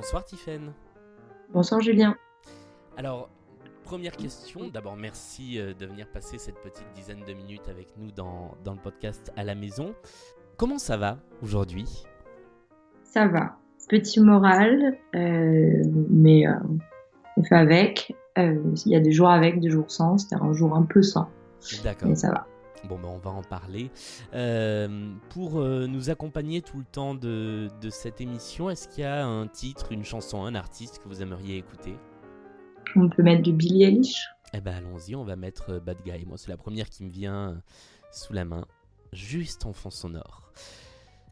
Bonsoir Tiffaine. Bonsoir Julien. Alors, première question, d'abord merci de venir passer cette petite dizaine de minutes avec nous dans le podcast à la maison. Comment ça va aujourd'hui ? Ça va. Petit moral, mais on fait avec. Il y a des jours avec, des jours sans. C'était un jour un peu sans, D'accord. mais ça va. Bon, on va en parler. Pour nous accompagner tout le temps de cette émission, est-ce qu'il y a un titre, une chanson, un artiste que vous aimeriez écouter ? On peut mettre du Billie Eilish. Eh ben allons-y, on va mettre Bad Guy. Moi, c'est la première qui me vient sous la main, juste en fond sonore.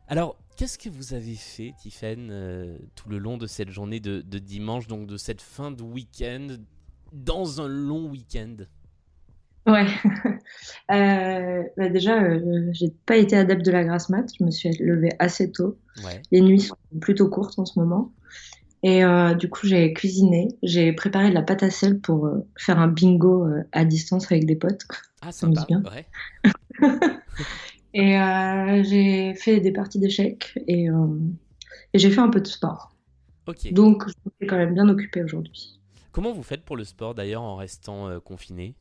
Alors, qu'est-ce que vous avez fait, Tiffaine, tout le long de cette journée de dimanche, donc de cette fin de week-end, dans un long week-end ? Ouais. Déjà, j'ai pas été adepte de la grasse mat. Je me suis levée assez tôt. Ouais. Les nuits sont plutôt courtes en ce moment. Et du coup, j'ai cuisiné. J'ai préparé de la pâte à sel pour faire un bingo à distance avec des potes. Ah, Ça me dit sympa, bien. ouais. Et j'ai fait des parties d'échecs et j'ai fait un peu de sport. Ok. Donc, je me suis quand même bien occupée aujourd'hui. Comment vous faites pour le sport, d'ailleurs, en restant confiné ?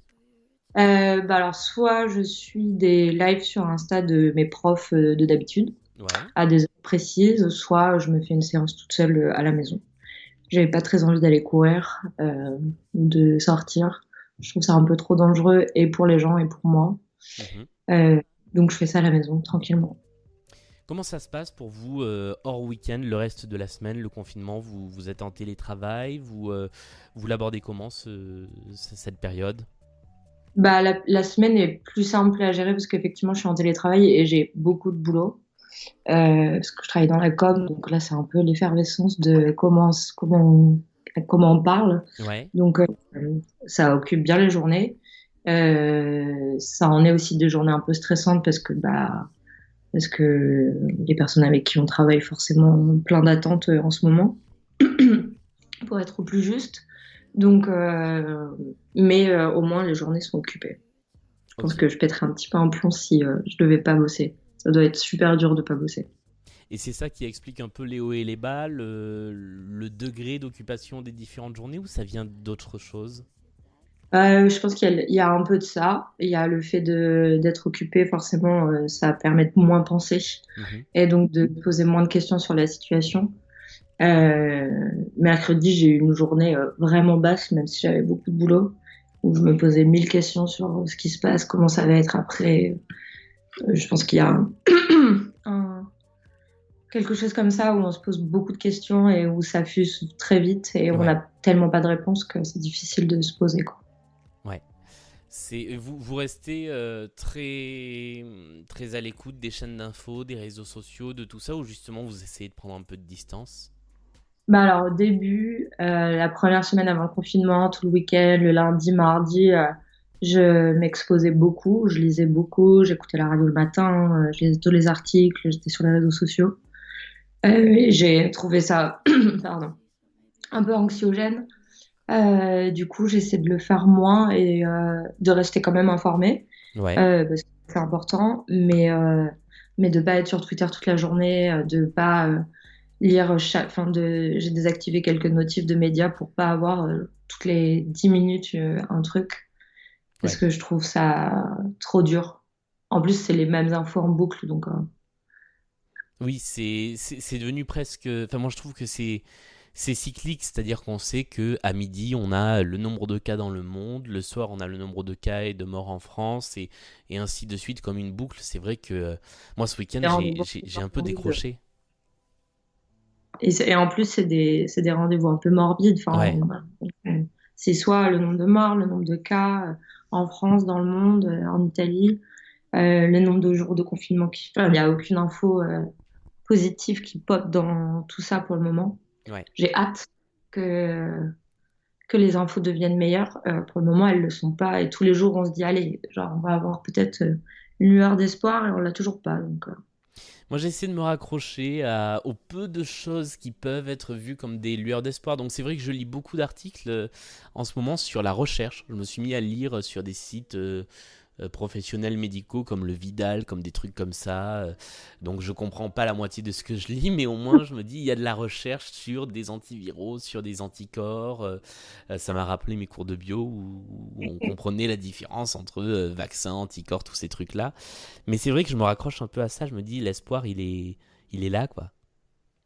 Alors, soit je suis des lives sur Insta de mes profs de d'habitude, Ouais. à des heures précises, soit je me fais une séance toute seule à la maison. J'avais pas très envie d'aller courir, de sortir. Je trouve ça un peu trop dangereux et pour les gens et pour moi. Mhm. Euh, donc, je fais ça à la maison, tranquillement. Comment ça se passe pour vous hors week-end, le reste de la semaine, le confinement ? Vous êtes en télétravail ? Vous l'abordez comment cette période ? La semaine est plus simple à gérer parce qu'effectivement, je suis en télétravail et j'ai beaucoup de boulot. Parce que je travaille dans la com, donc là, c'est un peu l'effervescence de comment on parle. Ouais. Donc, ça occupe bien les journées. Ça en est aussi des journées un peu stressantes parce que les personnes avec qui on travaille forcément ont plein d'attentes en ce moment, pour être au plus juste. Donc, au moins les journées sont occupées. Je pense Ok. que je pèterais un petit peu un plomb si je devais pas bosser. Ça doit être super dur de pas bosser. Et c'est ça qui explique un peu les hauts et les bas, le degré d'occupation des différentes journées, ou ça vient d'autre chose ? Je pense qu'il y a un peu de ça. Il y a le fait d'être occupé, forcément, ça permet de moins penser Mhm. et donc de poser moins de questions sur la situation. Mercredi, j'ai eu une journée vraiment basse, même si j'avais beaucoup de boulot, où je me posais 1000 questions sur ce qui se passe, comment ça va être après. Je pense qu'il y a un- quelque chose comme ça où on se pose beaucoup de questions et où ça fuse très vite et on Ouais. n'a tellement pas de réponse que c'est difficile de se poser, quoi. Ouais. Vous restez très, très à l'écoute des chaînes d'infos, des réseaux sociaux, de tout ça, ou justement vous essayez de prendre un peu de distance ? Alors au début, la première semaine avant le confinement, tout le week-end, le lundi, mardi, je m'exposais beaucoup, je lisais beaucoup, j'écoutais la radio le matin, je lisais tous les articles, j'étais sur les réseaux sociaux. Et j'ai trouvé ça, pardon, un peu anxiogène. Du coup, j'essaie de le faire moins et de rester quand même informée, Ouais. parce que c'est important, mais de pas être sur Twitter toute la journée, de pas lire j'ai désactivé quelques notifs de médias pour pas avoir toutes les 10 minutes un truc, parce Ouais. que je trouve ça trop dur. En plus, c'est les mêmes infos en boucle, donc Oui, c'est devenu presque. Enfin, moi je trouve que c'est cyclique, c'est-à-dire qu'on sait que à midi on a le nombre de cas dans le monde, le soir on a le nombre de cas et de morts en France et ainsi de suite comme une boucle. C'est vrai que moi ce week-end c'est un rendez-vous j'ai un peu morbide. décroché. Et en plus, c'est des rendez-vous un peu morbides. Enfin, Ouais. voilà. C'est soit le nombre de morts, le nombre de cas en France, dans le monde, en Italie, le nombre de jours de confinement il n'y a aucune info positive qui pop dans tout ça pour le moment. Ouais. J'ai hâte que, que les infos deviennent meilleures. Pour le moment, elles ne le sont pas. Et tous les jours, on se dit, allez, genre, on va avoir peut-être une lueur d'espoir et on l'a toujours pas. Donc, Moi, j'essaie de me raccrocher aux peu de choses qui peuvent être vues comme des lueurs d'espoir. Donc, c'est vrai que je lis beaucoup d'articles en ce moment sur la recherche. Je me suis mis à lire sur des sites professionnels médicaux comme le Vidal, comme des trucs comme ça. Donc je comprends pas la moitié de ce que je lis, mais au moins je me dis il y a de la recherche sur des antiviraux, sur des anticorps. Ça m'a rappelé mes cours de bio où on comprenait la différence entre vaccins, anticorps, tous ces trucs-là. Mais c'est vrai que je me raccroche un peu à ça. Je me dis l'espoir il est là quoi.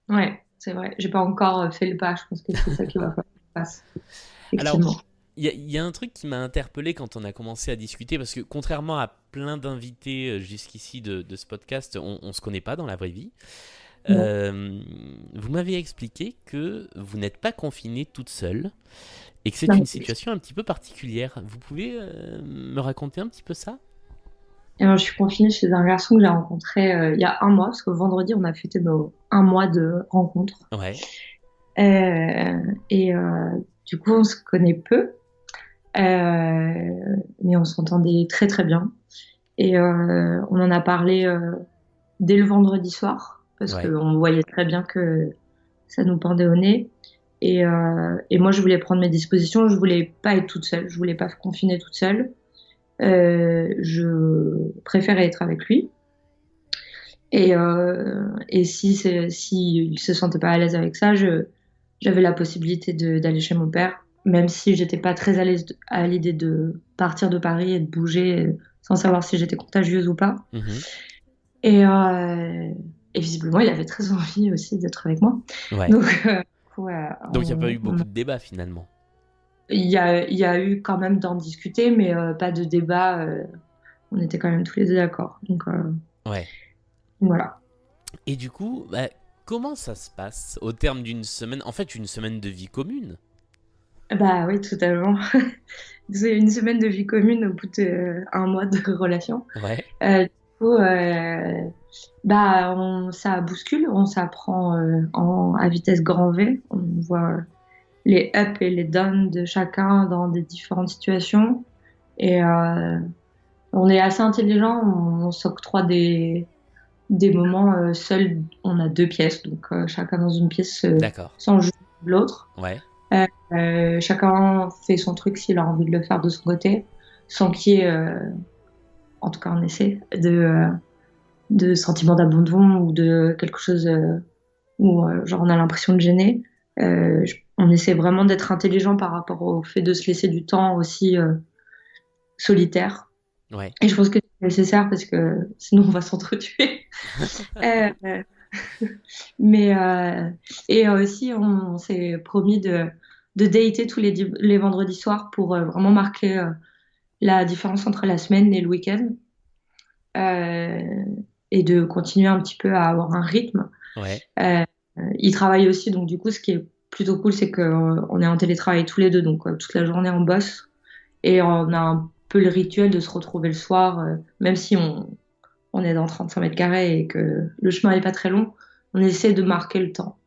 Ouais, c'est vrai. J'ai pas encore fait le pas. Je pense que c'est ça qui va falloir que je fasse. Alors, Effectivement. il y a un truc qui m'a interpellé quand on a commencé à discuter, parce que contrairement à plein d'invités jusqu'ici de ce podcast, on se connaît pas dans la vraie vie. Non. Vous m'avez expliqué que vous n'êtes pas confinée toute seule et que c'est Non. une situation un petit peu particulière. Vous pouvez me raconter un petit peu ça? Alors, je suis confinée chez un garçon que j'ai rencontré il y a un mois, parce que vendredi, on a fêté nos un mois de rencontre. Ouais, Et du coup, on se connaît peu, mais on s'entendait très très bien. Et on en a parlé dès le vendredi soir, parce ouais. qu'on voyait très bien que ça nous pendait au nez. Et moi, je voulais prendre mes dispositions, je voulais pas être toute seule, je voulais pas se confiner toute seule. Je préférais être avec lui. Et si il se sentait pas à l'aise avec ça, j'avais la possibilité d'aller chez mon père, même si j'étais pas très à l'aise à l'idée de partir de Paris et de bouger sans savoir si j'étais contagieuse ou pas. Mhm. Et, euh, et visiblement, il avait très envie aussi d'être avec moi. Ouais. Donc, ouais, Donc il n'y a pas eu beaucoup de débats finalement. il y a eu quand même d'en discuter, mais pas de débat. On était quand même tous les deux d'accord. Donc, Ouais. voilà. Et du coup, bah, comment ça se passe au terme d'une semaine? En fait, une semaine de vie commune. Bah oui, totalement. C'est une semaine de vie commune au bout d'un mois de relation. Ouais. Du coup, ça bouscule, on s'apprend à vitesse grand V. On voit les ups et les downs de chacun dans des différentes situations. Et on est assez intelligent, on s'octroie des moments seuls. On a deux pièces, donc chacun dans une pièce D'accord. sans juger l'autre. Ouais. Chacun fait son truc s'il a envie de le faire de son côté, sans qu'il y ait, en tout cas on essaie, de sentiment d'abandon ou de quelque chose où genre on a l'impression de gêner. On essaie vraiment d'être intelligent par rapport au fait de se laisser du temps aussi solitaire. Ouais. Et je pense que c'est nécessaire parce que sinon on va s'entretuer. Euh, mais et aussi on s'est promis de dater tous les vendredis soirs pour vraiment marquer la différence entre la semaine et le week-end euh, et de continuer un petit peu à avoir un rythme. Ouais. Euh, il travaille aussi, donc du coup, ce qui est plutôt cool, c'est qu'on est en télétravail tous les deux, donc toute la journée on bosse et on a un peu le rituel de se retrouver le soir, même si on est dans 35 mètres carrés et que le chemin n'est pas très long, on essaie de marquer le temps.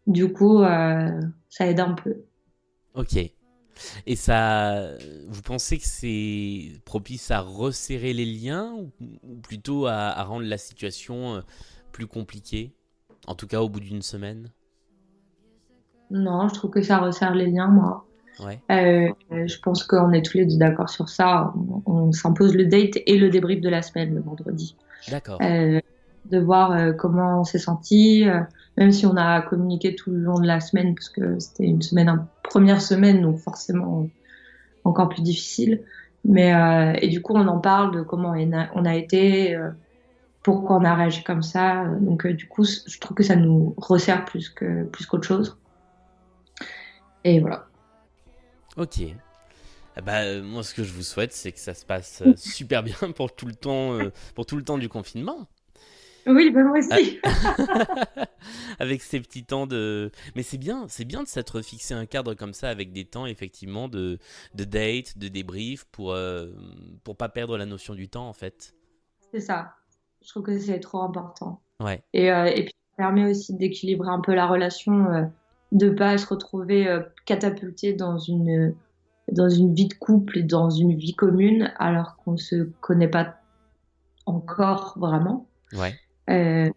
Du coup, ça aide un peu. Ok. Et ça, vous pensez que c'est propice à resserrer les liens ou plutôt à rendre la situation plus compliquée? En tout cas, au bout d'une semaine? Non, je trouve que ça resserre les liens, moi. Ouais. Je pense qu'on est tous les deux d'accord sur ça. On s'impose le date et le débrief de la semaine le vendredi. D'accord. Euh, de voir comment on s'est senti, même si on a communiqué tout le long de la semaine, parce que c'était une semaine, première semaine, donc forcément encore plus difficile. Mais et du coup, on en parle de comment on a été, pourquoi on a réagi comme ça. Donc du coup, je trouve que ça nous resserre plus qu'autre chose. Et voilà. Ok. Ah bah, moi, ce que je vous souhaite, c'est que ça se passe super bien pour tout le temps du confinement. Oui, ben moi Ah, aussi. avec ces petits temps de. Mais c'est bien de s'être fixé un cadre comme ça avec des temps effectivement de date, de débrief pour pas perdre la notion du temps en fait. C'est ça. Je trouve que c'est trop important. Ouais, Et puis, ça permet aussi d'équilibrer un peu la relation, de pas se retrouver catapulté dans une vie de couple et dans une vie commune alors qu'on se connaît pas encore vraiment. ouais. Euh,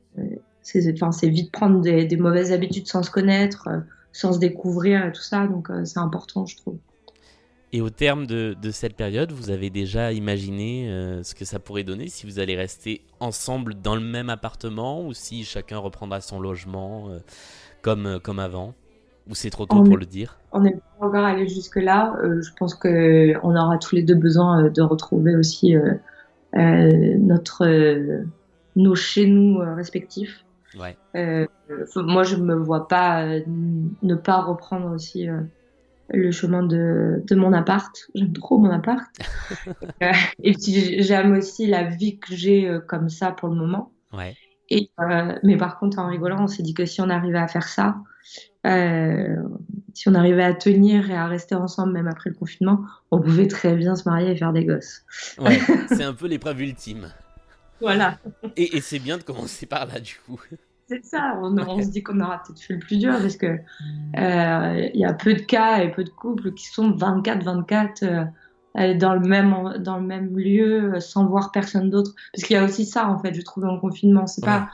enfin, c'est vite prendre des mauvaises habitudes sans se connaître, sans se découvrir et tout ça. Donc, c'est important, je trouve. Et au terme de cette période, vous avez déjà imaginé ce que ça pourrait donner si vous allez rester ensemble dans le même appartement ou si chacun reprendra son logement comme avant? Ou c'est trop tôt On pour est, le dire? on n'est pas encore allé jusque-là. Je pense que on aura tous les deux besoin de retrouver aussi notre nos chez nous respectifs. Ouais. Moi, je me vois pas ne pas reprendre aussi le chemin de mon appart. J'aime trop mon appart. Et puis j'aime aussi la vie que j'ai comme ça pour le moment. Ouais. Mais par contre, en rigolant, on s'est dit que si on arrivait à faire ça, euh, si on arrivait à tenir et à rester ensemble même après le confinement, on pouvait très bien se marier et faire des gosses. Ouais, c'est un peu l'épreuve ultime. Voilà, Et c'est bien de commencer par là, du coup. c'est ça. On Ouais. se dit qu'on aura peut-être fait le plus dur parce que il y a peu de cas et peu de couples qui sont 24-24 dans le même lieu sans voir personne d'autre. Parce qu'il y a aussi ça, en fait, je trouve, dans le confinement. C'est Ouais. pas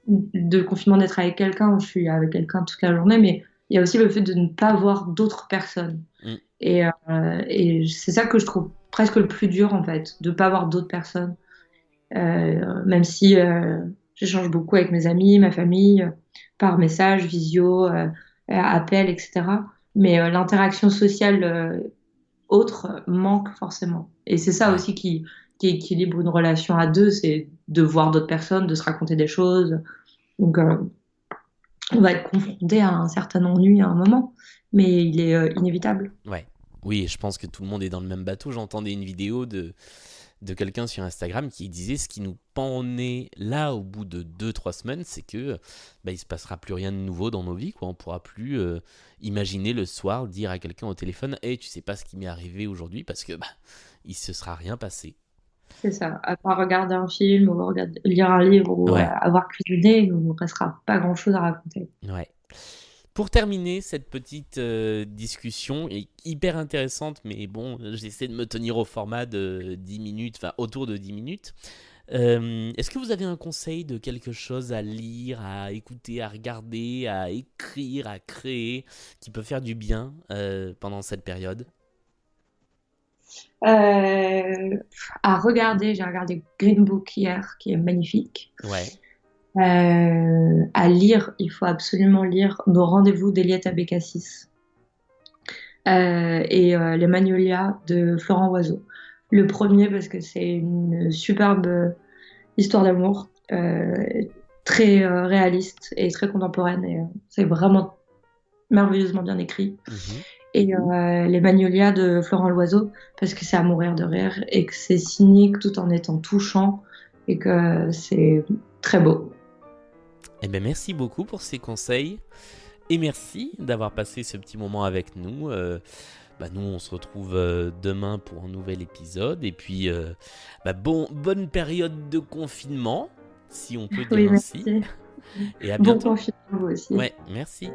de confinement d'être avec quelqu'un où je suis avec quelqu'un toute la journée, mais il y a aussi le fait de ne pas voir d'autres personnes. Mm. Et c'est ça que je trouve presque le plus dur, en fait, de ne pas voir d'autres personnes. Même si j'échange beaucoup avec mes amis, ma famille, par message, visio, appel, etc. Mais l'interaction sociale autre manque forcément. Et c'est ça Ouais. aussi qui équilibre une relation à deux, c'est de voir d'autres personnes, de se raconter des choses. Donc, on va être confronté à un certain ennui à un moment, mais il est inévitable. Ouais. Oui, je pense que tout le monde est dans le même bateau. J'entendais une vidéo de quelqu'un sur Instagram qui disait ce qui nous pend au nez là au bout de 2-3 semaines, c'est que il se passera plus rien de nouveau dans nos vies, quoi. On pourra plus imaginer le soir dire à quelqu'un au téléphone hey, tu sais pas ce qui m'est arrivé aujourd'hui parce que il se sera rien passé. C'est ça. À part regarder un film ou lire un livre ou Ouais, avoir cuisiné, il ne restera pas grand-chose à raconter. ouais. Pour terminer cette petite discussion est hyper intéressante, mais bon, j'essaie de me tenir au format de 10 minutes, enfin autour de 10 minutes. Est-ce que vous avez un conseil de quelque chose à lire, à écouter, à regarder, à écrire, à créer, qui peut faire du bien pendant cette période? Euh, à regarder, j'ai regardé Green Book hier, qui est magnifique. Ouais. À lire, il faut absolument lire Nos rendez-vous d'Eliette Abécassis et Les Magnolias de Florent Oiseau. Le premier parce que c'est une superbe histoire d'amour, très réaliste et très contemporaine et c'est vraiment merveilleusement bien écrit. Mhm. Et Les Magnolias de Florent Loiseau parce que c'est à mourir de rire et que c'est cynique tout en étant touchant et que c'est très beau. Eh bien, merci beaucoup pour ces conseils et merci d'avoir passé ce petit moment avec nous. Nous, on se retrouve demain pour un nouvel épisode. Et puis, bonne période de confinement, si on peut dire Oui, ainsi. merci. Et à Bon bientôt. confinement vous aussi. Ouais, merci.